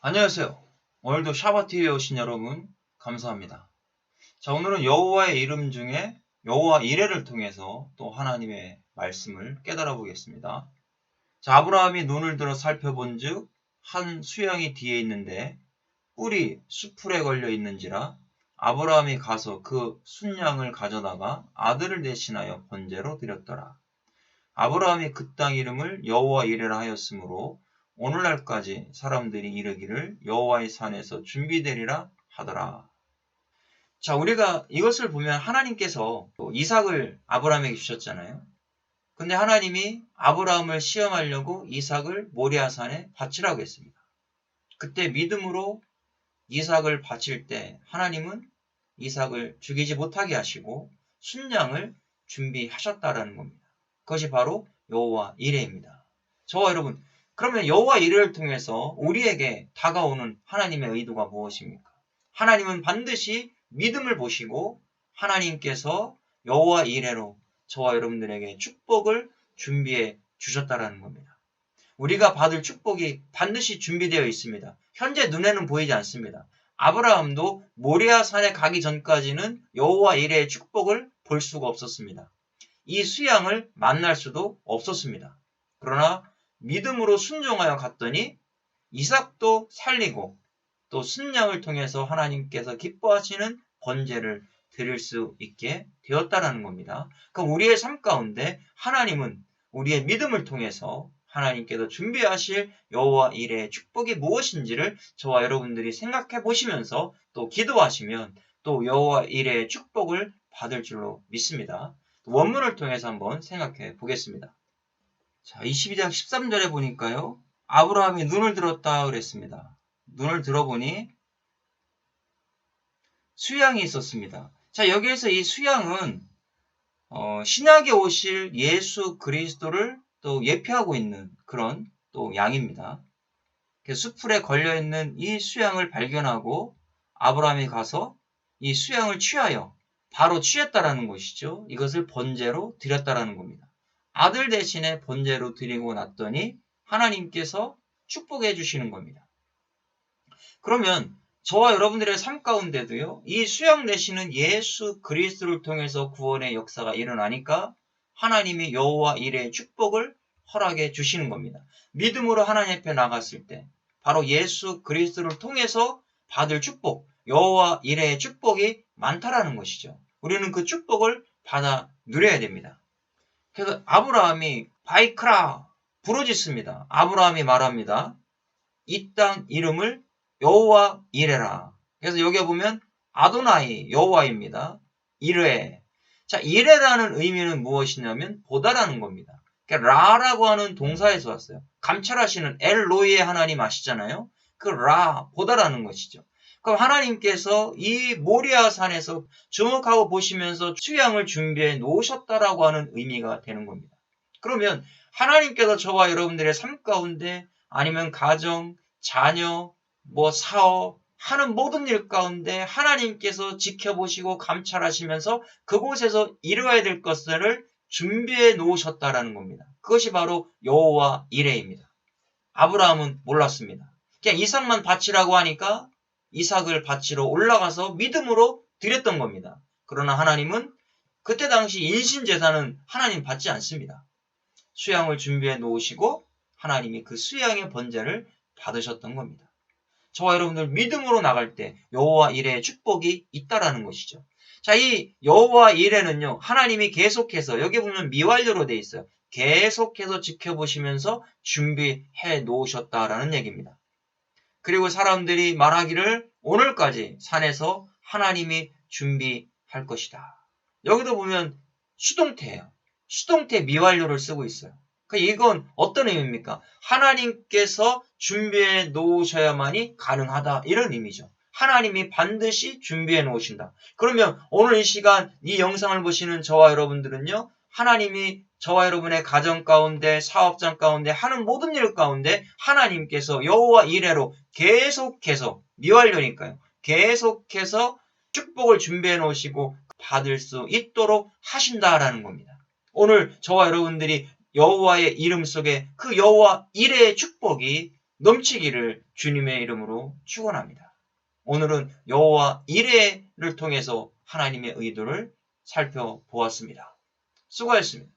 안녕하세요. 오늘도 샤바TV에 오신 여러분 감사합니다. 자, 오늘은 여호와의 이름 중에 여호와 이레를 통해서 또 하나님의 말씀을 깨달아 보겠습니다. 자, 아브라함이 눈을 들어 살펴본즉 한 수양이 뒤에 있는데 뿔이 수풀에 걸려 있는지라 아브라함이 가서 그 순양을 가져다가 아들을 대신하여 번제로 드렸더라. 아브라함이 그 땅 이름을 여호와 이레라 하였으므로 오늘날까지 사람들이 이르기를 여호와의 산에서 준비되리라 하더라. 자, 우리가 이것을 보면 하나님께서 이삭을 아브라함에게 주셨잖아요. 근데 하나님이 아브라함을 시험하려고 이삭을 모리아 산에 바치라고 했습니다. 그때 믿음으로 이삭을 바칠 때 하나님은 이삭을 죽이지 못하게 하시고 순양을 준비하셨다라는 겁니다. 그것이 바로 여호와 이레입니다. 저와 여러분, 그러면 여호와 이레를 통해서 우리에게 다가오는 하나님의 의도가 무엇입니까? 하나님은 반드시 믿음을 보시고 하나님께서 여호와 이레로 저와 여러분들에게 축복을 준비해 주셨다라는 겁니다. 우리가 받을 축복이 반드시 준비되어 있습니다. 현재 눈에는 보이지 않습니다. 아브라함도 모리아 산에 가기 전까지는 여호와 이레의 축복을 볼 수가 없었습니다. 이 수양을 만날 수도 없었습니다. 그러나 믿음으로 순종하여 갔더니 이삭도 살리고 또 순양을 통해서 하나님께서 기뻐하시는 번제를 드릴 수 있게 되었다라는 겁니다. 그럼 우리의 삶 가운데 하나님은 우리의 믿음을 통해서 하나님께서 준비하실 여호와 이레의 축복이 무엇인지를 저와 여러분들이 생각해 보시면서 또 기도하시면 또 여호와 이레의 축복을 받을 줄로 믿습니다. 원문을 통해서 한번 생각해 보겠습니다. 자, 22장 13절에 보니까요. 아브라함이 눈을 들었다 그랬습니다. 눈을 들어보니 수양이 있었습니다. 자, 여기에서 이 수양은 신약에 오실 예수 그리스도를 또 예표하고 있는 그런 또 양입니다. 수풀에 걸려있는 이 수양을 발견하고 아브라함이 가서 이 수양을 취하여 바로 취했다라는 것이죠. 이것을 번제로 드렸다라는 겁니다. 아들 대신에 번제로 드리고 났더니 하나님께서 축복해 주시는 겁니다. 그러면 저와 여러분들의 삶 가운데도요, 이 수양 되시는 예수 그리스도를 통해서 구원의 역사가 일어나니까 하나님이 여호와 이레의 축복을 허락해 주시는 겁니다. 믿음으로 하나님 앞에 나갔을 때 바로 예수 그리스도를 통해서 받을 축복, 여호와 이레의 축복이 많다라는 것이죠. 우리는 그 축복을 받아 누려야 됩니다. 그래서 아브라함이 바이크라 부르짖습니다. 아브라함이 말합니다. 이 땅 이름을 여호와 이레라. 그래서 여기에 보면 아도나이 여호와입니다. 이레. 자, 이레라는 의미는 무엇이냐면 보다라는 겁니다. 그러니까 라라고 하는 동사에서 왔어요. 감찰하시는 엘로이의 하나님 아시잖아요. 그 라, 보다라는 것이죠. 그럼 하나님께서 이 모리아 산에서 주목하고 보시면서 수양을 준비해 놓으셨다라고 하는 의미가 되는 겁니다. 그러면 하나님께서 저와 여러분들의 삶 가운데 아니면 가정, 자녀, 사업, 하는 모든 일 가운데 하나님께서 지켜보시고 감찰하시면서 그곳에서 이루어야 될 것들을 준비해 놓으셨다라는 겁니다. 그것이 바로 여호와 이레입니다. 아브라함은 몰랐습니다. 그냥 이삭만 바치라고 하니까 이삭을 바치러 올라가서 믿음으로 드렸던 겁니다. 그러나 하나님은 그때 당시 인신제사는 하나님 받지 않습니다. 수양을 준비해 놓으시고 하나님이 그 수양의 번제를 받으셨던 겁니다. 저와 여러분들 믿음으로 나갈 때 여호와 이레의 축복이 있다라는 것이죠. 자, 이 여호와 이레는요, 하나님이 계속해서 여기 보면 미완료로 돼 있어요. 계속해서 지켜보시면서 준비해 놓으셨다라는 얘기입니다. 그리고 사람들이 말하기를 오늘까지 산에서 하나님이 준비할 것이다. 여기도 보면 수동태예요. 수동태 미완료를 쓰고 있어요. 이건 어떤 의미입니까? 하나님께서 준비해 놓으셔야만이 가능하다. 이런 의미죠. 하나님이 반드시 준비해 놓으신다. 그러면 오늘 이 시간 이 영상을 보시는 저와 여러분들은요, 하나님이 저와 여러분의 가정 가운데, 사업장 가운데, 하는 모든 일 가운데 하나님께서 여호와 이레로 계속해서, 미완료니까요, 계속해서 축복을 준비해 놓으시고 받을 수 있도록 하신다라는 겁니다. 오늘 저와 여러분들이 여호와의 이름 속에 그 여호와 이레의 축복이 넘치기를 주님의 이름으로 축원합니다. 오늘은 여호와 이레를 통해서 하나님의 의도를 살펴보았습니다. 수고하셨습니다.